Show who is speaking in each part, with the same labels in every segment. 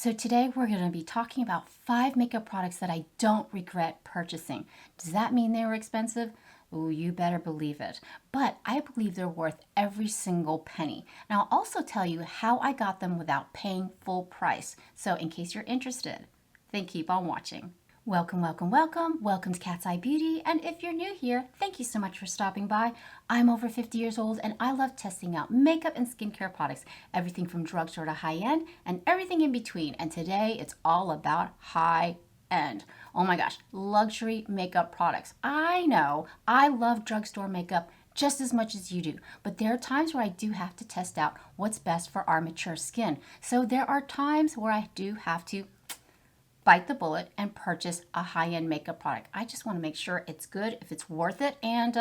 Speaker 1: So today we're going to be talking about 5 makeup products that I don't regret purchasing. Does that mean they were expensive? Ooh, you better believe it. But I believe they're worth every single penny. And I'll also tell you how I got them without paying full price. So in case you're interested, then keep on watching. Welcome, welcome, welcome. Welcome to Cat's Eye Beauty. And if you're new here, thank you so much for stopping by. I'm over 50 years old and I love testing out makeup and skincare products, everything from drugstore to high-end and everything in between. And today it's all about high-end. Oh my gosh, luxury makeup products. I know I love drugstore makeup just as much as you do, but there are times where I do have to test out what's best for our mature skin. So there are times where I do have to bite the bullet and purchase a high-end makeup product. I just want to make sure it's good, if it's worth it, and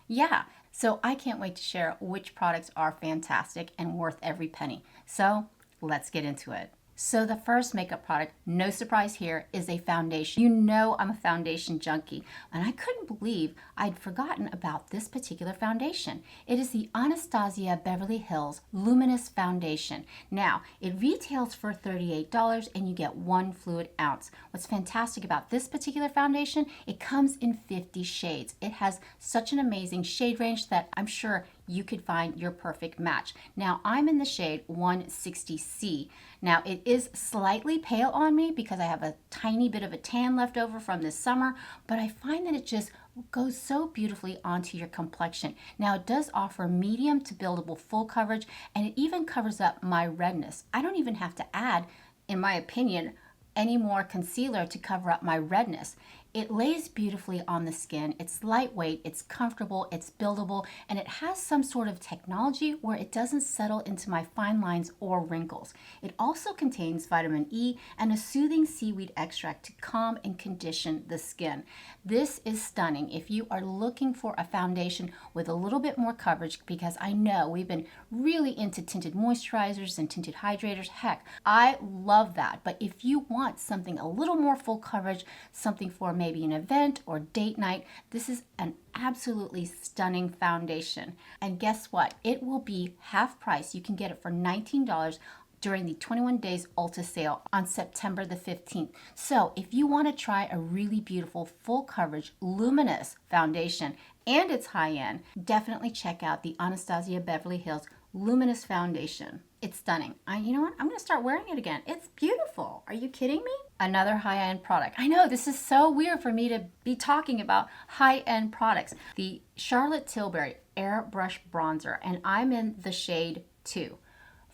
Speaker 1: yeah. So I can't wait to share which products are fantastic and worth every penny. So let's get into it. So the first makeup product, no surprise here, is a foundation. You know I'm a foundation junkie, and I couldn't believe I'd forgotten about this particular foundation. It is the ANASTASIA Beverly Hills Luminous Foundation. Now, it retails for $38 and you get 1 fluid ounce. What's fantastic about this particular foundation, it comes in 50 shades. It has such an amazing shade range that I'm sure you could find your perfect match. Now, I'm in the shade 160C. Now, it is slightly pale on me because I have a tiny bit of a tan left over from this summer, but I find that it just goes so beautifully onto your complexion. Now, it does offer medium to buildable full coverage, and it even covers up my redness. I don't even have to add, in my opinion, any more concealer to cover up my redness. It lays beautifully on the skin. It's lightweight, it's comfortable, it's buildable, and it has some sort of technology where it doesn't settle into my fine lines or wrinkles. It also contains vitamin E and a soothing seaweed extract to calm and condition the skin. This is stunning if you are looking for a foundation with a little bit more coverage, because I know we've been really into tinted moisturizers and tinted hydrators. Heck, I love that. But if you want something a little more full coverage, something for maybe an event or date night, this is an absolutely stunning foundation. And guess what? It will be half price. You can get it for $19 during the 21 days Ulta sale on September the 15th. So if you want to try a really beautiful full coverage luminous foundation and it's high end, definitely check out the Anastasia Beverly Hills Luminous Foundation. It's stunning. You know what? I'm going to start wearing it again. It's beautiful. Are you kidding me? Another high-end product. I know this is so weird for me to be talking about high-end products. The Charlotte Tilbury Airbrush Bronzer, and I'm in the shade 2.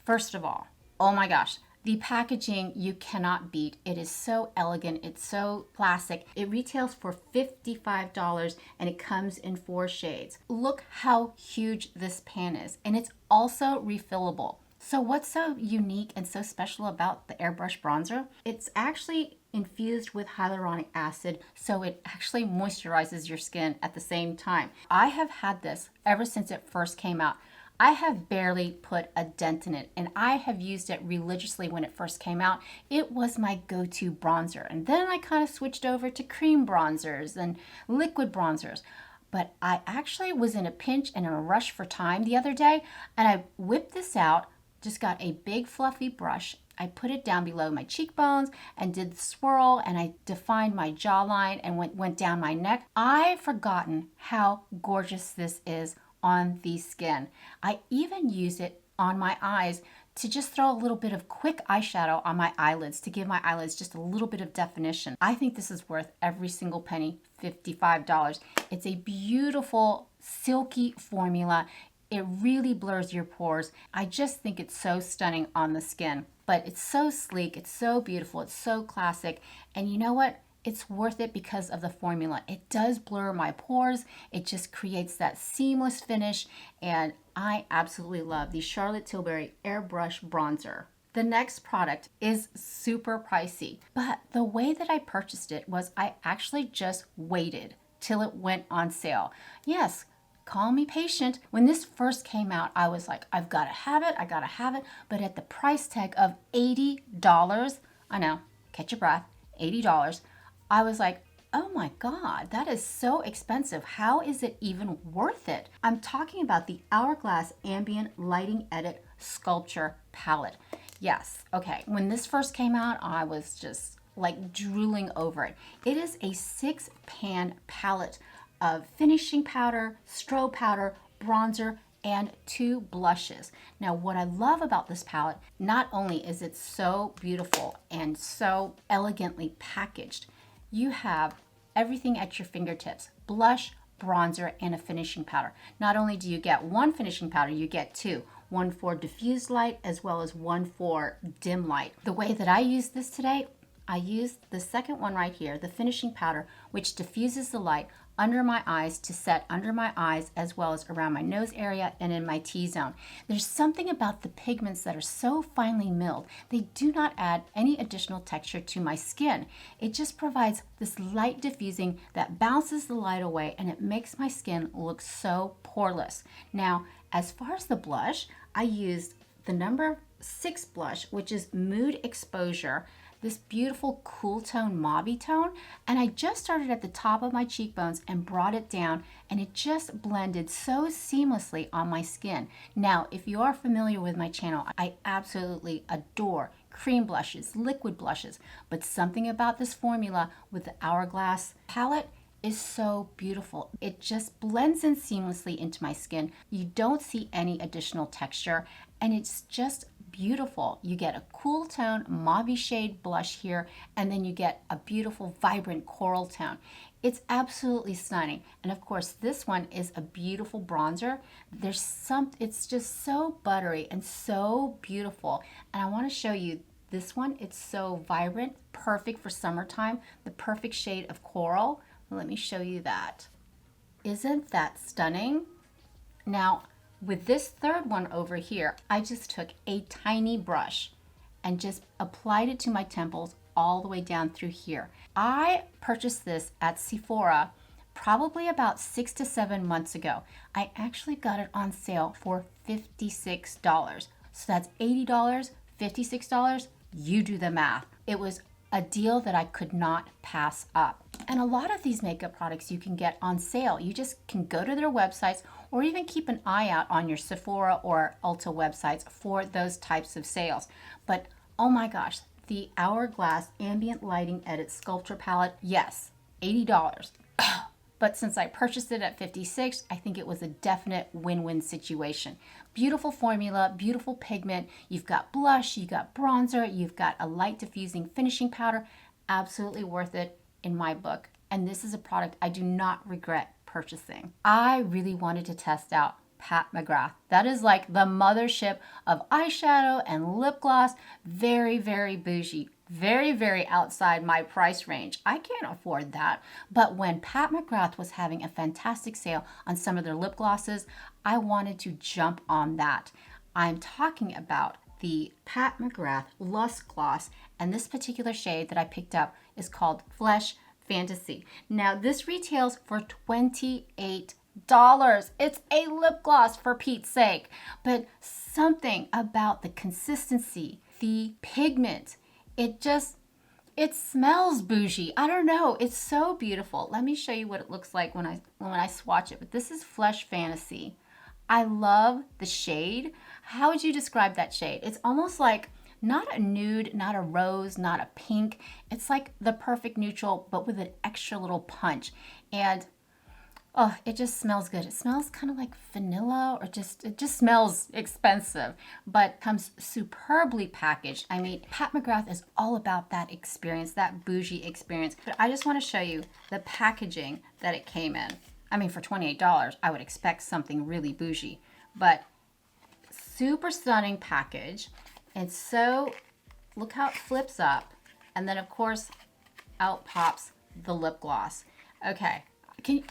Speaker 1: First of all, oh my gosh, the packaging you cannot beat. It is so elegant. It's so classic. It retails for $55 and it comes in 4 shades. Look how huge this pan is, and it's also refillable. So what's so unique and so special about the Airbrush Bronzer? It's actually infused with hyaluronic acid, so it actually moisturizes your skin at the same time. I have had this ever since it first came out. I have barely put a dent in it, and I have used it religiously when it first came out. It was my go-to bronzer, and then I kind of switched over to cream bronzers and liquid bronzers. But I actually was in a pinch and in a rush for time the other day, and I whipped this out, just got a big fluffy brush. I put it down below my cheekbones and did the swirl, and I defined my jawline and went down my neck. I've forgotten how gorgeous this is on the skin. I even use it on my eyes to just throw a little bit of quick eyeshadow on my eyelids to give my eyelids just a little bit of definition. I think this is worth every single penny, $55. It's a beautiful silky formula. It really blurs your pores. I just think it's so stunning on the skin. But it's so sleek, it's so beautiful, it's so classic. And you know what? It's worth it because of the formula. It does blur my pores. It just creates that seamless finish. And I absolutely love the Charlotte Tilbury Airbrush Bronzer. The next product is super pricey, but the way that I purchased it was I actually just waited till it went on sale. Yes, call me patient. When this first came out, I was like, I've got to have it, I got to have it. But at the price tag of $80, I know, catch your breath, $80, I was like, oh my God, that is so expensive. How is it even worth it? I'm talking about the Hourglass Ambient Lighting Edit Sculpture Palette. yes. Okay, when this first came out, I was just like drooling over it. It is a 6-pan palette of finishing powder, strobe powder, bronzer, and 2 blushes. Now, what I love about this palette, not only is it so beautiful and so elegantly packaged, you have everything at your fingertips: blush, bronzer, and a finishing powder. Not only do you get 1 finishing powder, you get 2. One for diffused light as well as one for dim light. The way that I use this today, I used the second one right here, the finishing powder, which diffuses the light under my eyes to set under my eyes as well as around my nose area and in my T-zone. There's something about the pigments that are so finely milled. They do not add any additional texture to my skin. It just provides this light diffusing that bounces the light away, and it makes my skin look so poreless. Now, as far as the blush, I used the number 6 blush, which is Mood Exposure, this beautiful cool tone mauve tone, and I just started at the top of my cheekbones and brought it down, and it just blended so seamlessly on my skin. Now, if you are familiar with my channel, I absolutely adore cream blushes, liquid blushes, but something about this formula with the Hourglass palette is so beautiful. It just blends in seamlessly into my skin. You don't see any additional texture, and it's just beautiful. You get a cool tone mauve shade blush here, and then you get a beautiful vibrant coral tone. It's absolutely stunning. And of course, this one is a beautiful bronzer. It's just so buttery and so beautiful. And I want to show you this one. It's so vibrant, perfect for summertime, the perfect shade of coral. Let me show you that. Isn't that stunning? Now, with this third one over here, I just took a tiny brush and just applied it to my temples all the way down through here. I purchased this at Sephora probably about 6 to 7 months ago. I actually got it on sale for $56. So that's $80, $56. You do the math. It was a deal that I could not pass up. And a lot of these makeup products you can get on sale. You just can go to their websites or even keep an eye out on your Sephora or Ulta websites for those types of sales. But oh my gosh, the Hourglass Ambient Lighting Edit Sculpture Palette, yes, $80. But since I purchased it at $56, I think it was a definite win-win situation. Beautiful formula, beautiful pigment. You've got blush, you've got bronzer, you've got a light diffusing finishing powder. Absolutely worth it in my book. And this is a product I do not regret purchasing. I really wanted to test out Pat McGrath. That is like the mothership of eyeshadow and lip gloss. Very, very bougie. Very, very outside my price range. I can't afford that. But when Pat McGrath was having a fantastic sale on some of their lip glosses, I wanted to jump on that. I'm talking about the Pat McGrath Lust Gloss, and this particular shade that I picked up is called Flesh Fantasy. Now, this retails for $28. It's a lip gloss, for Pete's sake. But something about the consistency, the pigment, it smells bougie. I don't know. It's so beautiful. Let me show you what it looks like when I swatch it. But this is Flesh Fantasy. I love the shade. How would you describe that shade? It's almost like not a nude, not a rose, not a pink. It's like the perfect neutral, but with an extra little punch. And oh, it just smells good. It smells kind of like vanilla, or it just smells expensive, but comes superbly packaged. I mean, Pat McGrath is all about that experience, that bougie experience. But I just want to show you the packaging that it came in. I mean, for $28, I would expect something really bougie, but super stunning package. And so look how it flips up. And then of course, out pops the lip gloss. Okay.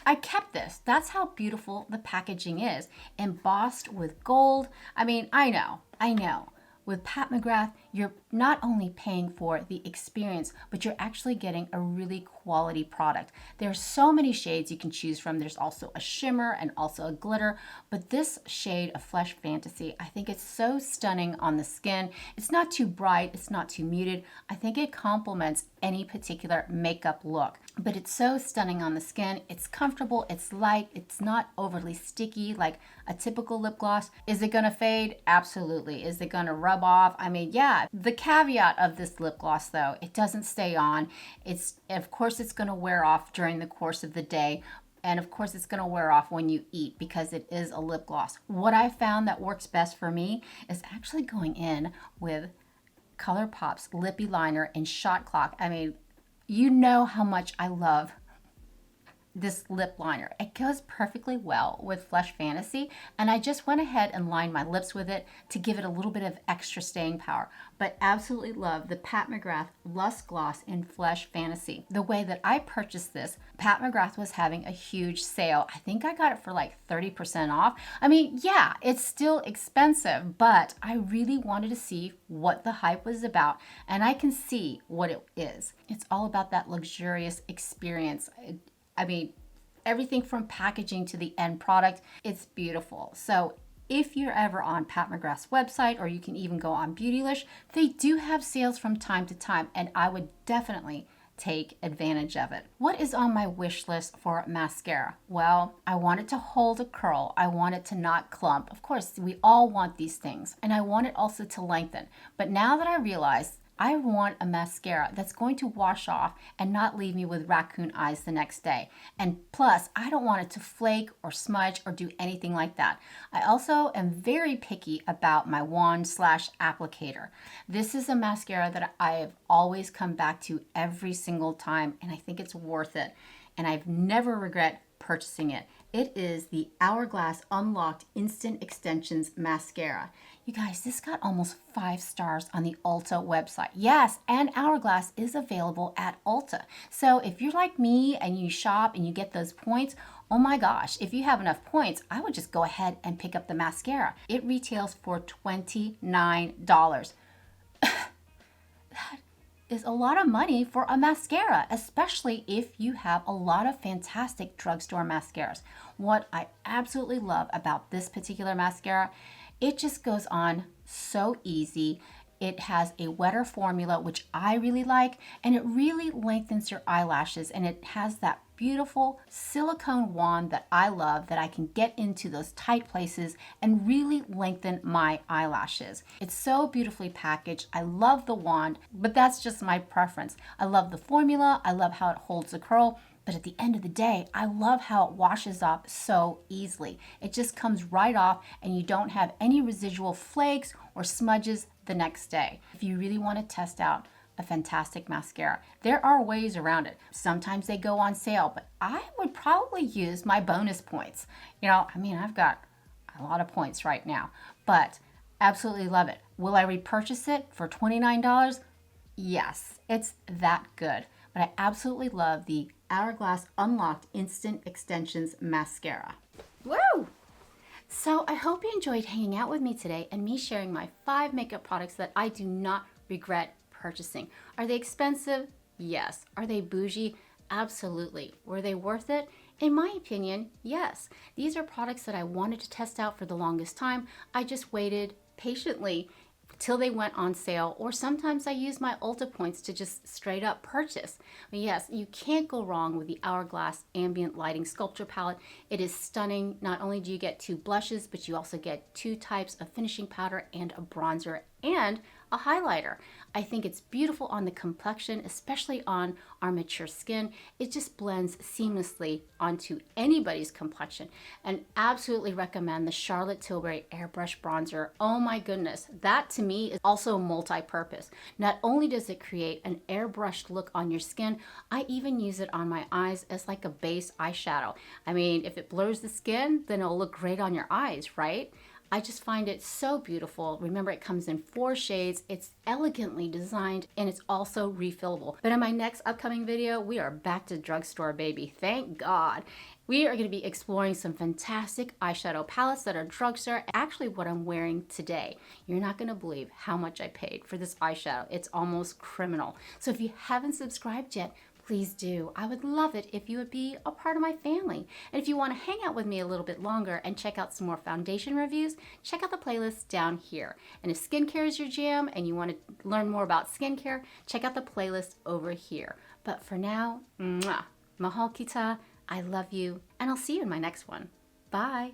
Speaker 1: I kept this. That's how beautiful the packaging is. Embossed with gold. I mean, I know. With Pat McGrath, you're not only paying for the experience, but you're actually getting a really quality product. There's so many shades you can choose from. There's also a shimmer and also a glitter, but this shade of Flesh Fantasy, I think it's so stunning on the skin. It's not too bright, it's not too muted. I think it complements any particular makeup look, but it's so stunning on the skin. It's comfortable, it's light, it's not overly sticky like a typical lip gloss. Is it gonna fade? Absolutely. Is it gonna rub off? I mean, yeah. The caveat of this lip gloss though, it doesn't stay on. It's, of course, it's gonna wear off during the course of the day. And of course, it's gonna wear off when you eat because it is a lip gloss. What I found that works best for me is actually going in with ColourPop's Lippie Liner in Shot Clock. I mean, you know how much I love this lip liner. It goes perfectly well with Flesh Fantasy, and I just went ahead and lined my lips with it to give it a little bit of extra staying power. But absolutely love the Pat McGrath Lust Gloss in Flesh Fantasy. The way that I purchased this, Pat McGrath was having a huge sale. I think I got it for like 30% off. I mean, yeah, it's still expensive, but I really wanted to see what the hype was about, and I can see what it is. It's all about that luxurious experience. I mean, everything from packaging to the end product, it's beautiful. So if you're ever on Pat McGrath's website, or you can even go on Beautylish, they do have sales from time to time, and I would definitely take advantage of it. What is on my wish list for mascara? Well, I want it to hold a curl. I want it to not clump. Of course, we all want these things. And I want it also to lengthen. But now that I realize I want a mascara that's going to wash off and not leave me with raccoon eyes the next day. And plus, I don't want it to flake or smudge or do anything like that. I also am very picky about my wand/applicator. This is a mascara that I have always come back to every single time, and I think it's worth it. And I've never regret purchasing it. It is the Hourglass Unlocked Instant Extensions Mascara. You guys, this got almost 5 stars on the Ulta website. Yes, and Hourglass is available at Ulta. So if you're like me and you shop and you get those points, oh my gosh, if you have enough points, I would just go ahead and pick up the mascara. It retails for $29. That is a lot of money for a mascara, especially if you have a lot of fantastic drugstore mascaras. What I absolutely love about this particular mascara, it just goes on so easy. It has a wetter formula, which I really like, and it really lengthens your eyelashes, and it has that beautiful silicone wand that I love, that I can get into those tight places and really lengthen my eyelashes. It's so beautifully packaged. I love the wand, but that's just my preference. I love the formula. I love how it holds the curl. But at the end of the day, I love how it washes off so easily. It just comes right off, and you don't have any residual flakes or smudges the next day. If you really want to test out a fantastic mascara, there are ways around it. Sometimes they go on sale, but I would probably use my bonus points. You know, I mean, I've got a lot of points right now, but absolutely love it. Will I repurchase it for $29? Yes, it's that good. But I absolutely love the Hourglass Unlocked Instant Extensions Mascara. Woo! So I hope you enjoyed hanging out with me today and me sharing my 5 makeup products that I do not regret purchasing. Are they expensive? Yes. Are they bougie? Absolutely. Were they worth it? In my opinion, yes. These are products that I wanted to test out for the longest time. I just waited patiently till they went on sale, or sometimes I use my Ulta points to just straight up purchase. But yes, you can't go wrong with the Hourglass Ambient Lighting Sculpture Palette. It is stunning. Not only do you get 2 blushes, but you also get 2 types of finishing powder and a bronzer and a highlighter. I think it's beautiful on the complexion, especially on our mature skin. It just blends seamlessly onto anybody's complexion, and absolutely recommend the Charlotte Tilbury Airbrush Bronzer. Oh my goodness, that to me is also multi-purpose. Not only does it create an airbrushed look on your skin, I even use it on my eyes as like a base eyeshadow. I mean, if it blurs the skin, then it'll look great on your eyes, right? I just find it so beautiful. Remember, it comes in 4 shades. It's elegantly designed, and it's also refillable. But in my next upcoming video, we are back to drugstore, baby. Thank God. We are going to be exploring some fantastic eyeshadow palettes that are drugstore. Actually, what I'm wearing today. You're not going to believe how much I paid for this eyeshadow. It's almost criminal. So if you haven't subscribed yet, please do. I would love it if you would be a part of my family. And if you want to hang out with me a little bit longer and check out some more foundation reviews, check out the playlist down here. And if skincare is your jam and you want to learn more about skincare, check out the playlist over here. But for now, mahal kita, I love you, and I'll see you in my next one. Bye.